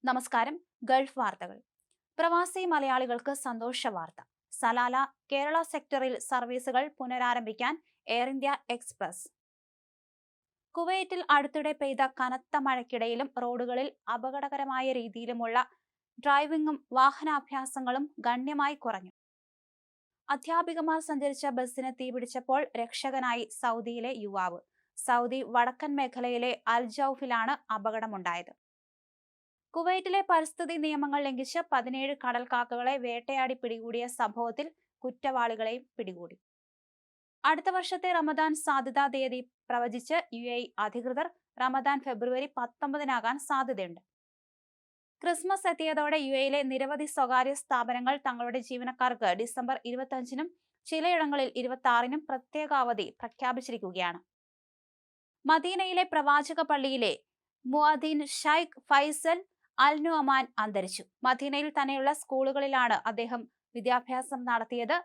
നമസ്കാരം. ഗൾഫ് വാർത്തകൾ. പ്രവാസി മലയാളികൾക്ക് സന്തോഷ വാർത്ത. സലാല കേരള സെക്ടറിൽ സർവീസുകൾ പുനരാരംഭിക്കാൻ എയർ ഇന്ത്യ എക്സ്പ്രസ്. കുവൈറ്റിൽ അടുത്തിടെ പെയ്ത കനത്ത മഴയ്ക്കിടയിലും റോഡുകളിൽ അപകടകരമായ രീതിയിലുമുള്ള ഡ്രൈവിംഗും വാഹനാഭ്യാസങ്ങളും ഗണ്യമായി കുറഞ്ഞു. അധ്യാപികമാർ സഞ്ചരിച്ച ബസിന് തീപിടിച്ചപ്പോൾ രക്ഷകനായി സൗദിയിലെ യുവാവ്. സൗദി വടക്കൻ മേഖലയിലെ അൽ ജൗഫിലാണ് അപകടമുണ്ടായത്. കുവൈറ്റിലെ പരിസ്ഥിതി നിയമങ്ങൾ ലംഘിച്ച് 17 കടൽക്കാക്കകളെ വേട്ടയാടി പിടികൂടിയ സംഭവത്തിൽ കുറ്റവാളികളെയും പിടികൂടി. അടുത്ത വർഷത്തെ റമദാൻ സാധ്യതാ തീയതി പ്രവചിച്ച് UAE അധികൃതർ. റമദാൻ ഫെബ്രുവരി 19-നാകാൻ സാധ്യതയുണ്ട്. ക്രിസ്മസ് എത്തിയതോടെ UAEയിലെ നിരവധി സ്വകാര്യ സ്ഥാപനങ്ങൾ തങ്ങളുടെ ജീവനക്കാർക്ക് ഡിസംബർ 25-നും ചിലയിടങ്ങളിൽ 26-നും പ്രത്യേക അവധി പ്രഖ്യാപിച്ചിരിക്കുകയാണ്. മദീനയിലെ പ്രവാചക പള്ളിയിലെ മുഅദ്ദിൻ ഷൈഖ് ഫൈസൽ അൽ നുഅമാൻ അന്തരിച്ചു. മദീനയിൽ തന്നെയുള്ള സ്കൂളുകളിലാണ് അദ്ദേഹം വിദ്യാഭ്യാസം നടത്തിയത്.